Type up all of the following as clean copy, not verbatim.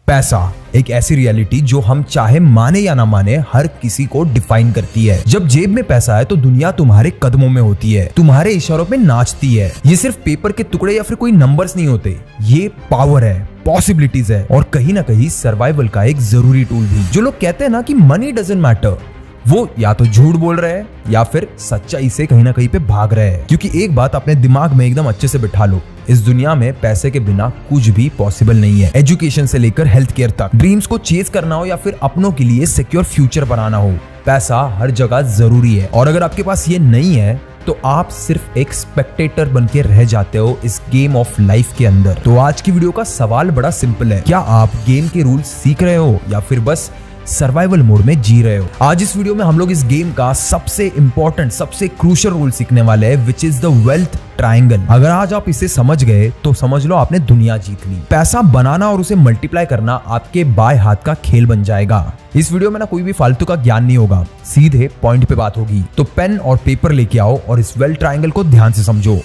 पैसा एक ऐसी रियलिटी जो हम चाहे माने या ना माने हर किसी को डिफाइन करती है। जब जेब में पैसा है तो दुनिया तुम्हारे कदमों में होती है, तुम्हारे इशारों पे नाचती है। ये सिर्फ पेपर के टुकड़े या फिर कोई नंबर्स नहीं होते, ये पावर है, पॉसिबिलिटीज है और कहीं ना कहीं सर्वाइवल का एक जरूरी टूल भी। जो लोग कहते हैं ना कि मनी डजंट मैटर, वो या तो झूठ बोल रहे हैं या फिर सच्चाई से कहीं ना कहीं पे भाग रहे हैं। क्योंकि एक बात अपने दिमाग में एकदम अच्छे से बिठा लो, इस दुनिया में पैसे के बिना कुछ भी पॉसिबल नहीं है। एजुकेशन से लेकर हेल्थ केयर तक, ड्रीम्स को चेज करना हो या फिर अपनों के लिए सिक्योर फ्यूचर बनाना हो, पैसा हर जगह जरूरी है। और अगर आपके पास ये नहीं है तो आप सिर्फ एक स्पेक्टेटर बन के रह जाते हो इस गेम ऑफ लाइफ के अंदर। तो आज की वीडियो का सवाल बड़ा सिंपल है, क्या आप गेम के रूल्स सीख रहे हो या फिर बस सर्वाइवल मोड में जी रहे हो? आज इस वीडियो में हम लोग इस गेम का सबसे इंपॉर्टेंट, सबसे क्रूशियल रूल सीखने वाले हैं, which is the wealth triangle. अगर आज आप इसे समझ गए तो समझ लो आपने दुनिया जीत ली। पैसा बनाना और उसे मल्टीप्लाई करना आपके बाएं हाथ का खेल बन जाएगा। इस वीडियो में ना कोई भी फालतू का ज्ञान नहीं होगा, सीधे पॉइंट पे बात होगी। तो पेन और पेपर लेके आओ और इस वेल्थ ट्रायंगल को ध्यान से समझो।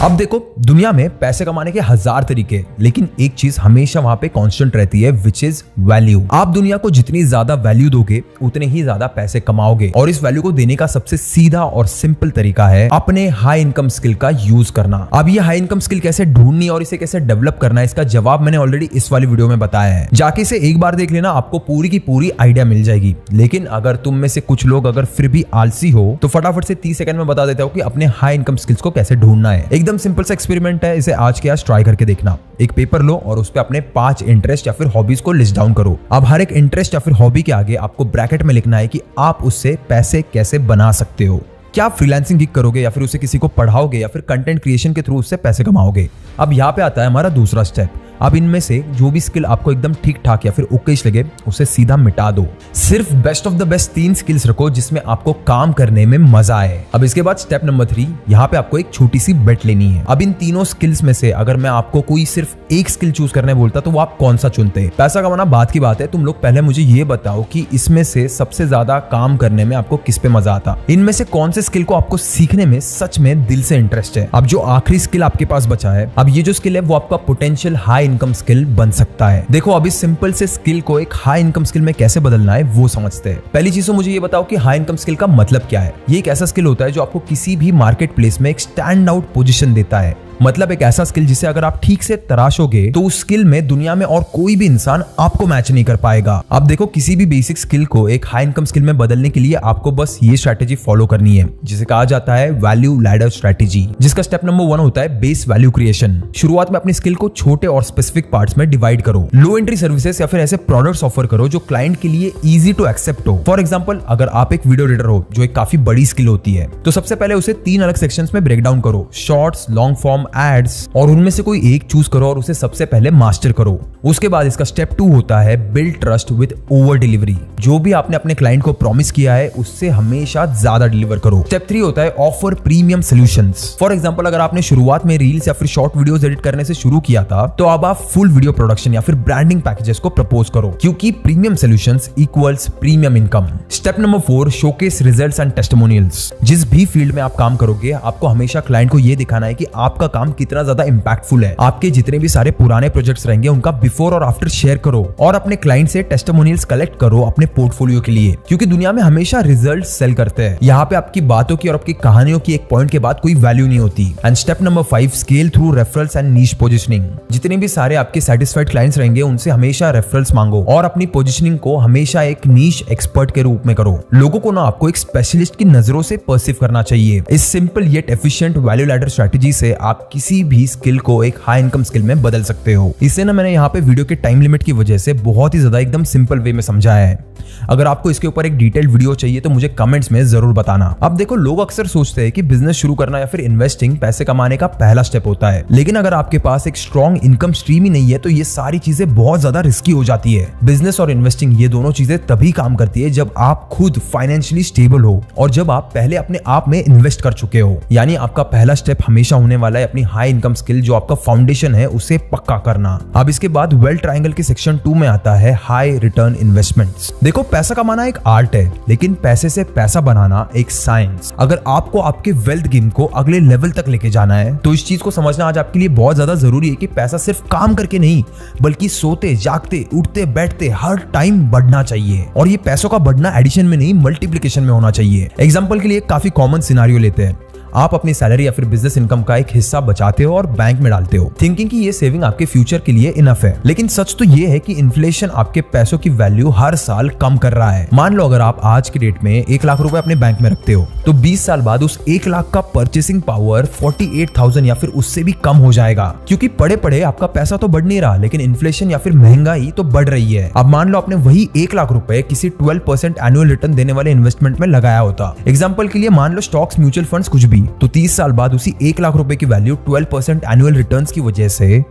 अब देखो, दुनिया में पैसे कमाने के हजार तरीके, लेकिन एक चीज हमेशा वहां पे कांस्टेंट रहती है, विच इज वैल्यू। आप दुनिया को जितनी ज्यादा वैल्यू दोगे उतने ही ज्यादा पैसे कमाओगे। और इस वैल्यू को देने का सबसे सीधा और सिंपल तरीका है अपने हाई इनकम स्किल का यूज करना। अब ये हाई इनकम स्किल कैसे ढूंढनी और इसे कैसे डेवलप करना है, इसका जवाब मैंने ऑलरेडी इस वाली वीडियो में बताया है। जाके इसे एक बार देख लेना, आपको पूरी की पूरी आइडिया मिल जाएगी। लेकिन अगर तुम में से कुछ लोग अगर फिर भी आलसी हो तो फटाफट से 30 सेकंड में बता देता हूं कि अपने हाई इनकम स्किल्स को कैसे ढूंढना है। एकदम सिंपल सा एक्सपेरिमेंट है, इसे आज के आज ट्राई करके देखना। एक पेपर लो और उस पे अपने 5 इंटरेस्ट या फिर हॉबीज को लिस्ट डाउन करो। अब हर एक इंटरेस्ट या फिर हॉबी के आगे आपको ब्रैकेट में लिखना है कि आप उससे पैसे कैसे बना सकते हो। क्या आप फ्रीलांसिंग गिग करोगे या फिर उसे किसी को पढ़ाओगे या फिर कंटेंट क्रिएशन के थ्रू उससे पैसे कमाओगे? अब यहाँ पे आता है हमारा दूसरा स्टेप। अब इनमें से जो भी स्किल आपको एकदम ठीक ठाक या फिर ओकेश लगे उसे सीधा मिटा दो। सिर्फ best of the best 3 skills रखो जिसमें आपको काम करने में मजा आए। अब इसके बाद स्टेप नंबर 3, यहाँ पे आपको एक छोटी सी बेट लेनी है। अब इन तीनों स्किल्स में से अगर मैं आपको कोई सिर्फ एक स्किल चूज करने बोलता तो वो आप कौन सा चुनते? पैसा कमाना बात की बात है, तुम लोग पहले मुझे ये बताओ कि इसमें से सबसे ज्यादा काम करने में आपको किस पे मजा आता? इनमें से कौन से स्किल को आपको सीखने में सच में दिल से इंटरेस्ट है? अब जो आखिरी स्किल आपके पास बचा है, अब ये जो स्किल है वो आपका पोटेंशियल हाई इनकम स्किल बन सकता है। देखो, अब इस सिंपल से स्किल को एक हाई इनकम स्किल में कैसे बदलना है वो समझते हैं। पहली चीज तो मुझे ये बताओ कि हाई इनकम स्किल का मतलब क्या है? ये एक ऐसा स्किल होता है जो आपको किसी भी मार्केट प्लेस में एक स्टैंड आउट पोजीशन देता है। मतलब एक ऐसा स्किल जिसे अगर आप ठीक से तराशोगे तो उस स्किल में दुनिया में और कोई भी इंसान आपको मैच नहीं कर पाएगा। अब देखो, किसी भी बेसिक स्किल को एक हाई इनकम स्किल में बदलने के लिए आपको बस ये स्ट्रैटेजी फॉलो करनी है, जिसे कहा जाता है वैल्यू लैडर स्ट्रैटेजी, जिसका स्टेप नंबर 1 होता है बेस वैल्यू क्रिएशन। शुरुआत में अपनी स्किल को छोटे और स्पेसिफिक पार्ट्स में डिवाइड करो। लो एंट्री सर्विसेज या फिर ऐसे प्रोडक्ट्स ऑफर करो जो क्लाइंट के लिए इजी टू एक्सेप्ट हो। फॉर एग्जांपल, अगर आप एक वीडियो एडिटर हो जो एक काफी बड़ी स्किल होती है, तो सबसे पहले उसे 3 अलग सेक्शंस में ब्रेक डाउन करो, शॉर्ट्स, लॉन्ग फॉर्म, एड्स, और उनमें से कोई एक चूज करो और उसे सबसे पहले मास्टर करो। उसके बाद इसका स्टेप 2 होता है build trust with over delivery. जो भी आपने अपने क्लाइंट को प्रॉमिस किया है उससे हमेशा ज्यादा डिलीवर करो। स्टेप 3 होता है offer premium solutions. For example, अगर आपने शुरुआत में रील्स या फिर शॉर्ट वीडियोस एडिट करने से शुरू किया था तो अब आप फुल वीडियो प्रोडक्शन या फिर ब्रांडिंग पैकेजेस को प्रपोज करो, क्योंकि premium solutions equals premium income. Step number 4, showcase results and testimonials. जिस भी फील्ड में आप काम करोगे आपको हमेशा क्लाइंट को यह दिखाना है कि आपका काम कितना ज्यादा इंपैक्टफुल है। आपके जितने भी सारे पुराने प्रोजेक्ट्स रहेंगे उनका बिफोर और आफ्टर शेयर करो और अपने क्लाइंट से टेस्टिमोनियल्स कलेक्ट करो अपने पोर्टफोलियो के लिए, क्योंकि दुनिया में हमेशा रिजल्ट सेल करते हैं। यहाँ पे आपकी बातों की और आपकी कहानियों की एक पॉइंट के बाद कोई वैल्यू नहीं होती। And step number 5, scale through referrals and niche positioning. जितने भी सारे आपके सेटिस्फाइड क्लाइंट्स रहेंगे उनसे हमेशा रेफरल्स मांगो और अपनी पोजिशनिंग को हमेशा एक नीश एक्सपर्ट के रूप में करो। लोगों को ना आपको एक स्पेशलिस्ट की नजरों से परसीव करना चाहिए। इस simple yet efficient value ladder strategy से आप किसी भी स्किल को एक हाई इनकम स्किल में बदल सकते हो। इसे ना मैंने यहाँ पे वीडियो के टाइम लिमिट की वजह से बहुत ही ज्यादा एकदम सिंपल वे में समझाया है। अगर आपको इसके ऊपर एक डिटेल्ड वीडियो चाहिए तो मुझे कमेंट्स में जरूर बताना। अब देखो, लोग अक्सर सोचते हैं कि बिजनेस शुरू करना या फिर इन्वेस्टिंग पैसे कमाने का पहला स्टेप होता है, लेकिन अगर आपके पास एक स्ट्रॉन्ग इनकम स्ट्रीम ही नहीं है तो ये सारी चीजें बहुत ज्यादा रिस्की हो जाती है। बिजनेस और इन्वेस्टिंग ये दोनों चीजें तभी काम करती है जब आप खुद फाइनेंशियली स्टेबल हो और जब आप पहले अपने आप में इन्वेस्ट कर चुके हो। यानी आपका पहला स्टेप हमेशा होने वाला है अपनी अपनी हाई इनकम स्किल जो आपका फाउंडेशन है उसे पक्का करना। अब इसके बाद वेल्थ ट्रायंगल के सेक्शन 2 में आता है हाई रिटर्न इन्वेस्टमेंट्स। देखो, पैसा कमाना एक आर्ट है, लेकिन पैसे से पैसा बनाना एक साइंस। अगर आपको आपके वेल्थ गेम को अगले लेवल तक लेके जाना है तो इस चीज को समझना आज आपके लिए बहुत ज्यादा जरूरी है कि पैसा सिर्फ काम करके नहीं बल्कि सोते जागते उठते बैठते हर टाइम बढ़ना चाहिए। और ये पैसों का बढ़ना एडिशन में नहीं मल्टीप्लिकेशन में होना चाहिए। एग्जांपल के लिए काफी कॉमन सिनेरियो लेते हैं। आप अपनी सैलरी या फिर बिजनेस इनकम का एक हिस्सा बचाते हो और बैंक में डालते हो, थिंकिंग कि ये सेविंग आपके फ्यूचर के लिए इनफ है। लेकिन सच तो ये है कि इन्फ्लेशन आपके पैसों की वैल्यू हर साल कम कर रहा है। मान लो अगर आप आज की डेट में 1 लाख रुपए अपने बैंक में रखते हो तो 20 साल बाद उस 1 लाख का परचेसिंग पावर 48,000 या फिर उससे भी कम हो जाएगा, क्योंकि पड़े पड़े आपका पैसा तो बढ़ नहीं रहा लेकिन इन्फ्लेशन या फिर महंगाई तो बढ़ रही है। अब मान लो आपने वही 1 लाख रुपए किसी 12% एनुअल रिटर्न देने वाले इन्वेस्टमेंट में लगाया होता। एग्जाम्पल के लिए मान लो स्टॉक्स, म्यूचुअल फंड्स, कुछ भी, तो 30 साल बाद उसी 1 लाख रुपए की वैल्यू 12% एनुअल रिटर्न्स की वजह से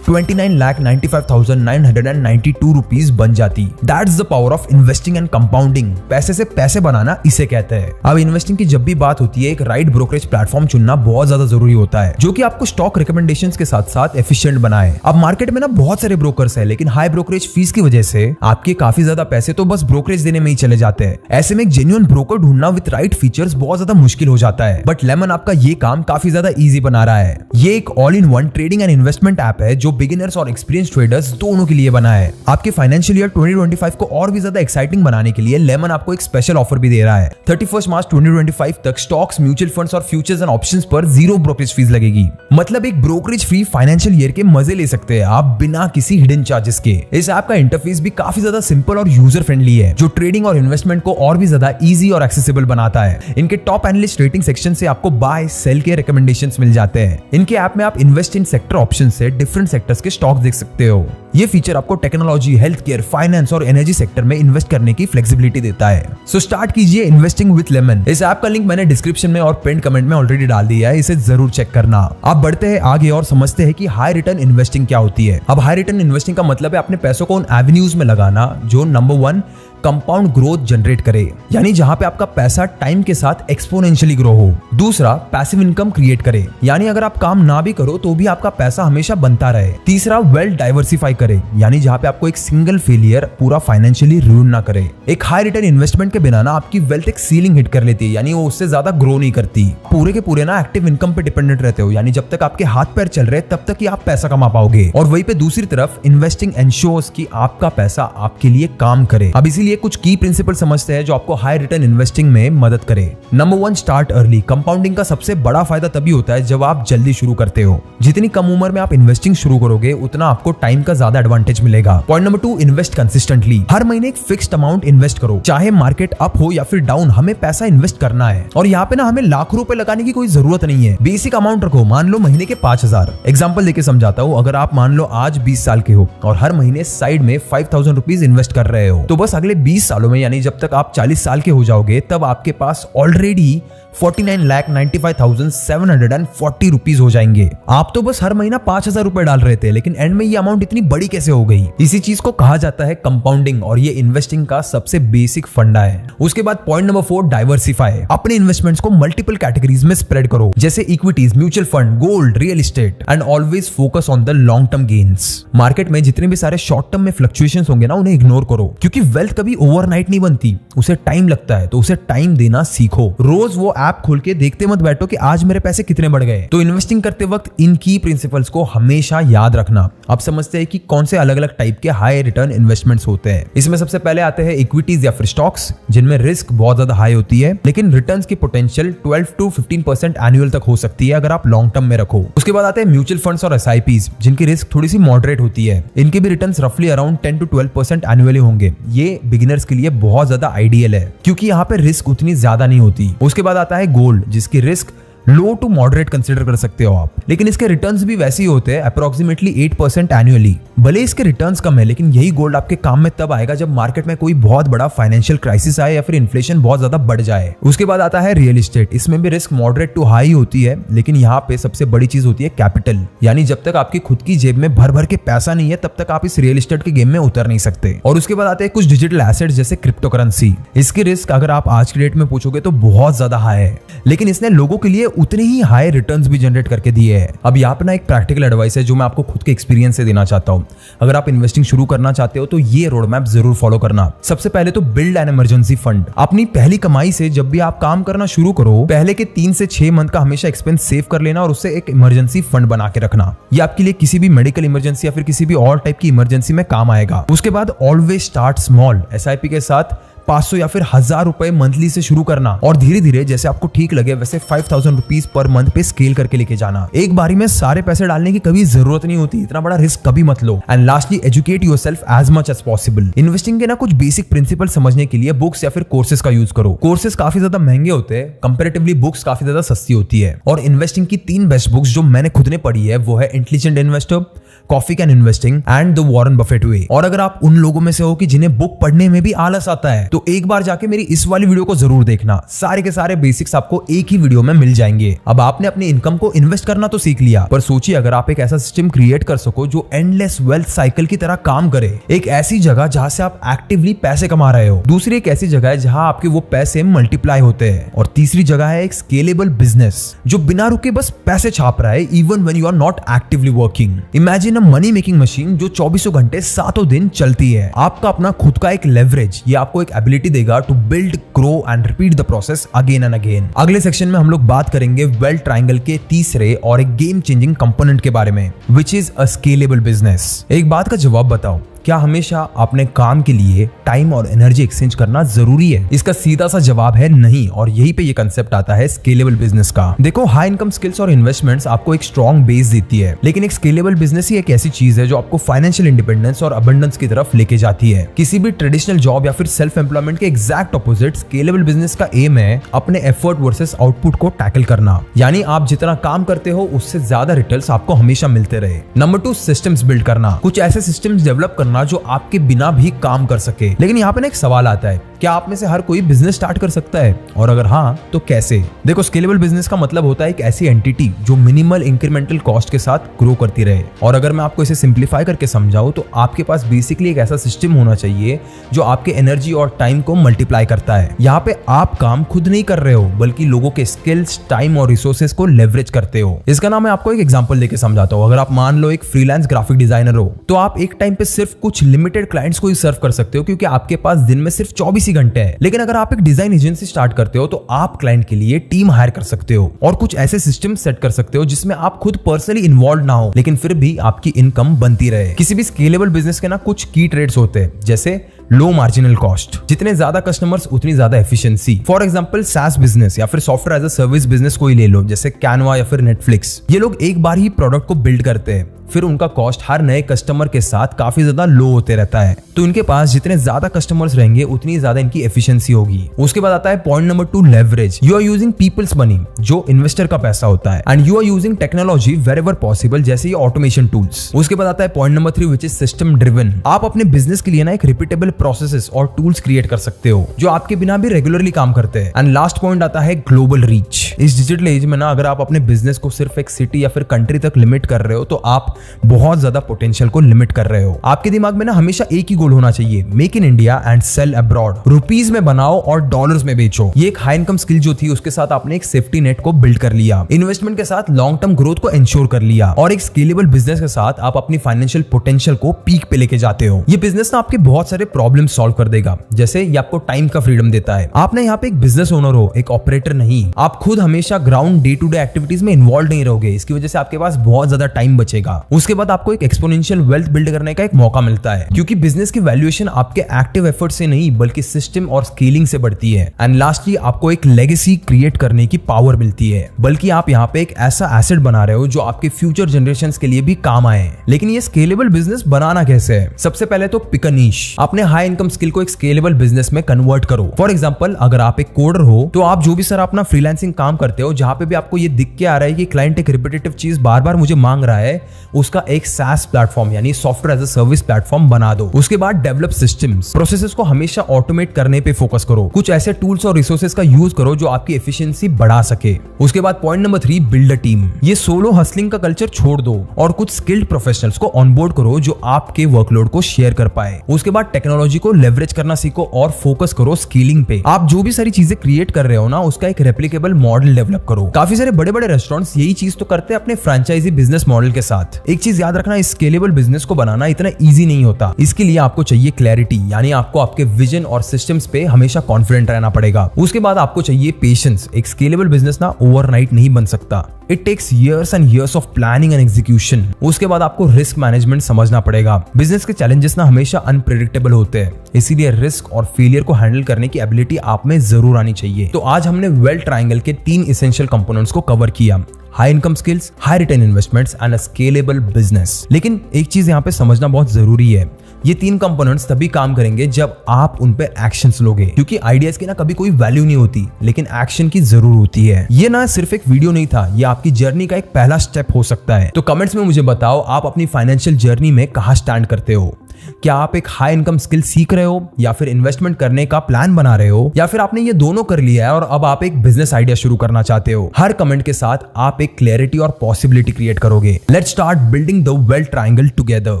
29,95,992 रुपीज बन जाती। That's the power of investing and compounding. पैसे से पैसे बनाना इसे कहते हैं। अब इन्वेस्टिंग की जब भी बात होती है, एक राइट ब्रोकरेज प्लेटफॉर्म चुनना बहुत ज्यादा जरूरी होता है जो कि आपको स्टॉक रिकमेंडेशंस के साथ साथ एफिशिएंट बनाए। अब मार्केट में ना बहुत सारे ब्रोकर्स है, लेकिन हाई ब्रोकरेज फीस की वजह से आपके काफी ज्यादा पैसे तो बस ब्रोकरेज देने में ही चले जाते हैं। ऐसे में एक जेन्युइन ब्रोकर ढूंढना विद राइट फीचर्स बहुत ज्यादा मुश्किल हो जाता है, बट लेमन आपका ये काम काफी ज्यादा इजी बना रहा है। ये एक all in one trading and investment app है जो बिगिनर्स और एक्सपीरियंस ट्रेडर्स दोनों के लिए बना है। आपके फाइनेंशियल ईयर 2025 को और भी ज्यादा एक्साइटिंग बनाने के लिए लेमन आपको एक स्पेशल ऑफर भी दे रहा है। 31 मार्च 2025 तक स्टॉक्स, म्यूचुअल फंड्स और फ्यूचर्स एंड ऑप्शंस पर 0 ब्रोकरेज फीस लगेगी। मतलब एक ब्रोकरेज फ्री फाइनेंशियल ईयर के मजे ले सकते हैं आप बिना किसी हिडन चार्जेस के। इस ऐप का इंटरफेस भी काफी ज्यादा सिंपल और यूजर फ्रेंडली है जो ट्रेडिंग और इन्वेस्टमेंट को और भी ज्यादा इजी और एक्सेसिबल बनाता है। इनके टॉप एनालिस्ट रेटिंग सेक्शन से आपको बाय सेल के रिकमेंडेशंस मिल जाते हैं। इनके ऐप में आप इन्वेस्ट इन सेक्टर ऑप्शन से डिफरेंट सेक्टर्स के स्टॉक्स देख सकते हो। ये फीचर आपको टेक्नोलॉजी, हेल्थ केयर, फाइनेंस और एनर्जी सेक्टर में इन्वेस्ट करने की फ्लेक्सिबिलिटी देता है। सो स्टार्ट कीजिए इन्वेस्टिंग विद लेमन। इस ऐप का लिंक मैंने डिस्क्रिप्शन में और पिन कमेंट में ऑलरेडी डाल दिया है, इसे जरूर चेक करना। आप बढ़ते हैं आगे और समझते हैं कि हाई रिटर्न इन्वेस्टिंग क्या होती है। अब हाई रिटर्न इन्वेस्टिंग का मतलब है अपने पैसों को उन एवेन्यूज में लगाना जो नंबर 1 कंपाउंड ग्रोथ जनरेट करे, यानी जहां पे आपका पैसा टाइम के साथ एक्सपोनेंशियली ग्रो हो। दूसरा, पैसिव इनकम क्रिएट करे, यानी अगर आप काम ना भी करो तो भी आपका पैसा हमेशा बनता रहे। तीसरा, वेल्थ डाइवर्सिफाई करे, यानी जहां पे आपको एक सिंगल फेलियर पूरा फाइनेंशियली रूइन ना करे। एक हाई रिटर्न इन्वेस्टमेंट के बिना ना आपकी वेल्थ एक सीलिंग हिट कर लेती है, यानी वो उससे ज्यादा ग्रो नहीं करती। पूरे के पूरे ना एक्टिव इनकम पे डिपेंडेंट रहते हो, यानी जब तक आपके हाथ पैर चल रहे तब तक ही आप पैसा कमा पाओगे। और वहीं पे दूसरी तरफ इन्वेस्टिंग एंश्योर्स कि आपका पैसा आपके लिए काम करे। अब इसीलिए कुछ की प्रिंसिपल समझते हैं जो आपको हाई रिटर्न इन्वेस्टिंग में मदद करे। Number 1, start early. कंपाउंडिंग का सबसे बड़ा फायदा तभी होता है जब आप जल्दी शुरू करते हो। जितनी कम उम्र में आप इन्वेस्टिंग शुरू करोगे उतना आपको टाइम का ज्यादा एडवांटेज मिलेगा। Point number 2, invest consistently. हर महीने एक फिक्स्ड अमाउंट इन्वेस्ट करो, चाहे मार्केट अप हो या फिर डाउन, हमें पैसा इन्वेस्ट करना है। और यहाँ पे ना हमें लाख रुपए लगाने की कोई जरूरत नहीं है। बेसिक अमाउंट रखो, मान लो महीने के 5,000। एग्जाम्पल देके समझाता हूँ। अगर आप मान लो आज 20 साल के हो और हर महीने साइड में 5,000 रुपीज इन्वेस्ट कर रहे हो, तो बस अगले 20 सालों में, यानी जब तक आप 40 साल के हो जाओगे, तब आपके पास ऑलरेडी 49,95,740 रुपीज हो जाएंगे। आप तो बस हर महीना 5,000 रुपए डाल रहे थे, लेकिन एंड में ये अमाउंट इतनी बड़ी कैसे हो गई? इसी चीज को कहा जाता है कंपाउंडिंग, और ये इन्वेस्टिंग का सबसे बेसिक फंडा है। उसके बाद पॉइंट नंबर 4, डाइवर्सिफाई। अपने इन्वेस्टमेंट्स को मल्टीपल कैटेगरीज में स्प्रेड करो, जैसे equities, mutual fund, gold, real estate, and always focus on the long term gains. Market में जितने भी सारे शॉर्ट टर्म में फ्लक्चुएशंस होंगे ना, उन्हें इग्नोर करो, क्योंकि वेल्थ कभी ओवरनाइट नहीं बनती, उसे टाइम लगता है। तो उसे टाइम देना सीखो। रोज वो ऐप खोल के देखते मत बैठो कि आज मेरे पैसे कितने बढ़ गए। तो इन्वेस्टिंग करते वक्त इन की प्रिंसिपल्स को हमेशा याद रखना। अब समझते हैं कि कौन से अलग अलग टाइप के हाई रिटर्न इन्वेस्टमेंट्स होते हैं। इसमें सबसे पहले आते हैं इक्विटीज या फिर स्टॉक्स, जिनमें रिस्क बहुत ज्यादा हाई होती है, लेकिन रिटर्न्स की पोटेंशियल 12 to 15% एनुअल तक हो सकती है अगर आप लॉन्ग टर्म में रखो। उसके बाद आते हैं म्यूचुअल फंड्स और SIPs, जिनकी रिस्क थोड़ी सी मॉडरेट होती है। इनके भी रिटर्न्स रफली अराउंड 10 to 12% एनुअली होंगे। ये बिगिनर्स के लिए बहुत ज्यादा आइडियल है, क्योंकि यहाँ पे रिस्क उतनी ज्यादा नहीं होती। उसके बाद आता है गोल्ड, जिसकी risk low to moderate consider कर सकते हो आप, लेकिन इसके रिटर्न्स भी वैसे ही होते हैं, अप्रोक्सीमेटली 8% एनुअली। भले इसके रिटर्न्स कम है, लेकिन यही गोल्ड आपके काम में तब आएगा जब मार्केट में कोई बहुत बड़ा फाइनेंशियल क्राइसिस आए या फिर इन्फ्लेशन बहुत ज्यादा बढ़ जाए। उसके बाद आता है रियल एस्टेट। इसमें भी रिस्क मॉडरेट टू हाई होती है, लेकिन यहाँ पे सबसे बड़ी चीज होती है कैपिटल, यानी जब तक आपकी खुद की जेब में भर भर के पैसा नहीं है तब तक आप इस रियल एस्टेट के गेम में उतर नहीं सकते। और उसके बाद आते हैं कुछ डिजिटल एसेट्स जैसे क्रिप्टो करेंसी। इसकी रिस्क अगर आप आज की डेट में पूछोगे तो बहुत ज्यादा हाई है, लेकिन इसने लोगों के लिए उतने ही हाई रिटर्न्स भी जनरेट करके दिए हैं। अब यहाँ पे ना एक प्रैक्टिकल एडवाइस है जो मैं आपको खुद के एक्सपीरियंस से देना चाहता हूँ। अगर आप इन्वेस्टिंग शुरू करना चाहते हो तो ये रोड मैप जरूर फॉलो करना। सबसे पहले तो बिल्ड एन इमरजेंसी फंड। अपनी पहली कमाई से जब भी आप काम करना शुरू करो, पहले के 3 से 6 मंथ का हमेशा एक्सपेंस सेव कर लेना और उससे एक इमरजेंसी फंड बना के रखना। ये आपके लिए किसी भी मेडिकल इमरजेंसी या फिर किसी भी और टाइप की इमरजेंसी में काम आएगा। उसके बाद ऑलवेज स्टार्ट स्मॉल। एसआईपी के साथ 500 या फिर 1000 रुपए मंथली से शुरू करना और धीरे धीरे जैसे आपको ठीक लगे वैसे 5000 रुपीज पर मंथ पे स्केल करके लेके जाना। एक बारी में सारे पैसे डालने की कभी जरूरत नहीं होती, इतना बड़ा रिस्क कभी मत लो। And lastly educate yourself as much as possible. Investing के ना कुछ बेसिक प्रिंसिपल समझने के लिए बुक्स या फिर कोर्सेज का यूज करो। कोर्सेज काफी ज्यादा महंगे होते हैं, कंपैरेटिवली बुक्स काफी ज्यादा सस्ती होती है। और इन्वेस्टिंग की 3 बेस्ट बुक्स जो मैंने खुद ने पढ़ी है वो है intelligent investor, coffee can investing and the Warren Buffett way. और अगर आप उन लोगों में से हो कि जिन्हें बुक पढ़ने में भी आलस आता है तो एक बार जाके मेरी इस वाली वीडियो को जरूर देखना। सारे के सारे बेसिक्स आपको एक ही वीडियो में मिल जाएंगे। अब आपने अपनी इनकम को इन्वेस्ट करना तो सीख लिया, पर सोचिए अगर आप एक ऐसा सिस्टम क्रिएट कर सको जो एंडलेस वेल्थ साइकिल की तरह काम करे। एक ऐसी जगह जहां से आप एक्टिवली पैसे कमा रहे हो, दूसरी एक ऐसी जगह है जहां आपके वो पैसे मल्टीप्लाई होते हैं, और तीसरी जगह है एक स्केलेबल बिजनेस जो बिना रुके बस पैसे छाप रहा है even when you are not actively working. Imagine a money making machine जो 24 घंटे 7 दिन चलती है। आपका अपना खुद का एक लेवरेज, ये आपको एक एबिलिटी देगा to build, grow and repeat the process again and again. अगले सेक्शन में हम लोग बात करेंगे वेल्थ ट्रायंगल के तीसरे और एक गेम चेंजिंग कंपोनेंट के बारे में, which is a scalable business. एक बात का जवाब बताओ, क्या हमेशा अपने काम के लिए टाइम और एनर्जी एक्सचेंज करना जरूरी है? इसका सीधा सा जवाब है नहीं, और यही पे ये कंसेप्ट आता है स्केलेबल बिजनेस का। देखो, हाई इनकम स्किल्स और इन्वेस्टमेंट्स आपको एक स्ट्रॉन्ग बेस देती है, लेकिन एक स्केलेबल बिजनेस ही एक ऐसी चीज है जो आपको फाइनेंशियल इंडिपेंडेंस और अबंडेंस की तरफ लेके जाती है। किसी भी ट्रेडिशनल जॉब या फिर सेल्फ एम्प्लॉयमेंट के एग्जैक्ट ऑपोजिट स्केलेबल बिजनेस का एम है अपने एफर्ट वर्सेस आउटपुट को टैकल करना, यानी आप जितना काम करते हो उससे ज्यादा रिटर्न्स आपको हमेशा मिलते रहे। नंबर 2, सिस्टम्स बिल्ड करना। कुछ ऐसे सिस्टम्स डेवलप करना जो आपके बिना भी काम कर सके। लेकिन यहाँ पे ना एक सवाल आता है, क्या आप में से हर कोई बिजनेस स्टार्ट कर सकता है, और अगर हाँ तो कैसे? देखो, स्केलेबल बिजनेस का मतलब होता है एक ऐसी एंटिटी जो मिनिमल इंक्रीमेंटल कॉस्ट के साथ ग्रो करती रहे। और अगर मैं आपको इसे सिंप्लीफाई करके समझाऊं तो आपके पास बेसिकली एक ऐसा सिस्टम होना चाहिए जो आपके एनर्जी और टाइम को मल्टीप्लाई करता है। यहाँ पे आप काम खुद नहीं कर रहे हो बल्कि लोगों के स्किल्स, टाइम और रिसोर्सेज को लेवरेज करते हो। इसका नाम मैं आपको एक एग्जांपल देके समझाता हूँ। अगर आप मान लो एक फ्रीलांस ग्राफिक डिजाइनर हो तो आप एक टाइम पे सिर्फ कुछ लिमिटेड क्लाइंट्स को ही सर्व कर सकते हो क्योंकि आपके पास दिन में सिर्फ 24 ही घंटे हैं। लेकिन अगर आप एक डिजाइन एजेंसी स्टार्ट करते हो तो आप क्लाइंट के लिए टीम हायर कर सकते हो और कुछ ऐसे सिस्टम सेट कर सकते हो जिसमें आप खुद पर्सनली इन्वॉल्व ना हो लेकिन फिर भी आपकी इनकम बनती रहे। किसी भी स्केलेबल बिजनेस के ना कुछ की ट्रेड्स होते हैं, जैसे लो मार्जिनल कॉस्ट, जितने ज्यादा कस्टमर्स उतनी ज्यादा efficiency. For example SaaS business या फिर software as a service business कोई ले लो, जैसे कैनवा या फिर नेटफ्लिक्स। ये लोग एक बार ही प्रोडक्ट को बिल्ड करते हैं, फिर उनका कॉस्ट हर नए कस्टमर के साथ काफी ज्यादा लो होते रहता है। तो इनके पास जितने ज्यादा कस्टमर्स रहेंगे उतनी ज्यादा इनकी एफिशिएंसी होगी। उसके बाद आता है point number 2, leverage. You are using people's money, जो इन्वेस्टर का पैसा होता है, and you are using technology wherever possible, जैसे ये ऑटोमेशन टूल्स। उसके बाद आता है point number 3, which is system driven. आप अपने बिजनेस के लिए ना एक रिपीटेबल प्रोसेसेस और टूल्स क्रिएट कर सकते हो जो आपके बिना भी रेगुलरली काम करते हैं। एंड लास्ट पॉइंट आता है ग्लोबल रीच। इस डिजिटल एज में ना अगर आप अपने बिजनेस को सिर्फ एक सिटी या फिर कंट्री तक लिमिट कर रहे हो तो आप बहुत ज्यादा पोटेंशियल को लिमिट कर रहे हो। आपके दिमाग में ना हमेशा एक ही गोल होना चाहिए, make in India and sell abroad. Rupees में बनाओ और डॉलर्स में बेचो। ये एक हाई इनकम स्किल जो थी उसके साथ आपने एक सेफ्टी नेट को बिल्ड कर लिया, इन्वेस्टमेंट के साथ लॉन्ग टर्म ग्रोथ को इंश्योर कर लिया, और एक स्केलेबल बिजनेस के साथ आप अपनी फाइनेंशियल पोटेंशियल को पीक पे लेके जाते हो। ये बिजनेस ना आपके बहुत सारे प्रॉब्लम सॉल्व कर देगा, जैसे ये आपको टाइम का फ्रीडम देता है। आप ना यहाँ पे एक बिजनेस ओनर हो, एक ऑपरेटर नहीं। आप खुद हमेशा ground day to day activities में इन्वॉल्व नहीं रहोगे, इसकी वजह से आपके पास बहुत ज्यादा टाइम बचेगा। उसके बाद आपको एक एक्सपोनेंशियल वेल्थ बिल्ड करने का एक मौका मिलता है, क्योंकि बिजनेस की वैल्यूएशन आपके एक्टिव एफर्ट से नहीं बल्कि सिस्टम और स्केलिंग से बढ़ती है। एंड लास्टली आपको एक लेगेसी क्रिएट करने की पावर मिलती है, बल्कि आप यहाँ पे एक ऐसा एसेट बना रहे हो जो आपके फ्यूचर जनरेशंस के लिए भी काम आए। लेकिन ये स्केलेबल बिजनेस बनाना कैसे है? सबसे पहले तो पिक अ नीश। अपने हाई इनकम स्किल को एक स्केलेबल बिजनेस में कन्वर्ट करो। फॉर एग्जांपल, अगर आप एक कोडर हो तो आप जो भी सर अपना फ्रीलांसिंग काम करते हो, जहां पे भी आपको ये दिख के आ रहा है कि क्लाइंट एक रिपीटेटिव चीज बार बार मुझे मांग रहा है, उसका एक SaaS प्लेटफॉर्म यानी software as a service platform बना दो। उसके बाद डेवलप सिस्टम्स, प्रोसेसेस को हमेशा ऑटोमेट करने पे फोकस करो। कुछ ऐसे टूल्स और रिसोर्सेज का यूज करो जो आपकी एफिशिएंसी बढ़ा सके। उसके बाद point number 3, build a team. ये सोलो हसलिंग का कल्चर छोड़ दो और कुछ स्किल्ड प्रोफेशनल्स को ऑनबोर्ड करो जो आपके वर्कलोड को शेयर कर पाए। उसके बाद टेक्नोलॉजी को लेवरेज करना सीखो और फोकस करो स्केलिंग पे। आप जो भी सारी चीजें क्रिएट कर रहे हो ना, उसका एक रेप्लिकेबल मॉडल डेवलप करो। काफी सारे बड़े बड़े रेस्टोरेंट्स यही चीज तो करते हैं अपने फ्रेंचाइजी बिजनेस मॉडल के साथ। एक चीज याद रखना, स्केलेबल बिजनेस को बनाना इतना इजी नहीं होता। इसके लिए आपको चाहिए क्लैरिटी, यानी आपको आपके विजन और सिस्टम्स पे हमेशा कॉन्फिडेंट रहना पड़ेगा। उसके बाद आपको चाहिए पेशेंस। एक स्केलेबल बिजनेस ना ओवरनाइट नहीं बन सकता। It takes years and years of planning and execution। उसके बाद आपको रिस्क मैनेजमेंट समझना पड़ेगा। बिजनेस के चैलेंजेस ना हमेशा अनप्रेडिक्टेबल होते हैं, इसीलिए रिस्क और फेलियर को हैंडल करने की एबिलिटी आप में जरूर आनी चाहिए। तो आज हमने वेल्थ ट्रायंगल के 3 एसेंशियल कंपोनेंट्स को कवर किया, high income skills, high return investments and a scalable business. लेकिन एक चीज यहाँ पे समझना बहुत जरूरी है, ये 3 कंपोनेंट्स तभी काम करेंगे जब आप उन पे एक्शंस लोगे, क्योंकि आइडियाज की ना कभी कोई वैल्यू नहीं होती, लेकिन एक्शन की जरूर होती है। ये ना सिर्फ एक वीडियो नहीं था, ये आपकी जर्नी का एक पहला स्टेप हो सकता है। तो कमेंट्स में मुझे बताओ, आप अपनी फाइनेंशियल जर्नी में कहाँ स्टैंड करते हो। क्या आप एक हाई इनकम स्किल सीख रहे हो, या फिर इन्वेस्टमेंट करने का प्लान बना रहे हो, या फिर आपने ये दोनों कर लिया है और अब आप एक बिजनेस आइडिया शुरू करना चाहते हो। हर कमेंट के साथ आप एक क्लैरिटी और पॉसिबिलिटी क्रिएट करोगे। Let's start building the wealth triangle together.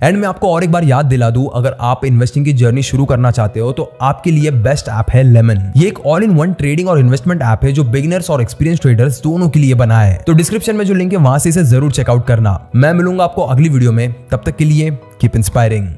And मैं आपको और एक बार याद दिला दूं, अगर आप इन्वेस्टिंग की जर्नी शुरू करना चाहते हो तो आपके लिए बेस्ट ऐप है लेमन। ये एक ऑल इन वन ट्रेडिंग और इन्वेस्टमेंट ऐप है जो बिगिनर्स और एक्सपीरियंस ट्रेडर्स दोनों के लिए बना है। तो डिस्क्रिप्शन में जो लिंक है वहां से इसे जरूर चेकआउट करना। मैं मिलूंगा आपको अगली वीडियो में, तब तक के लिए कीप इंस्पायरिंग।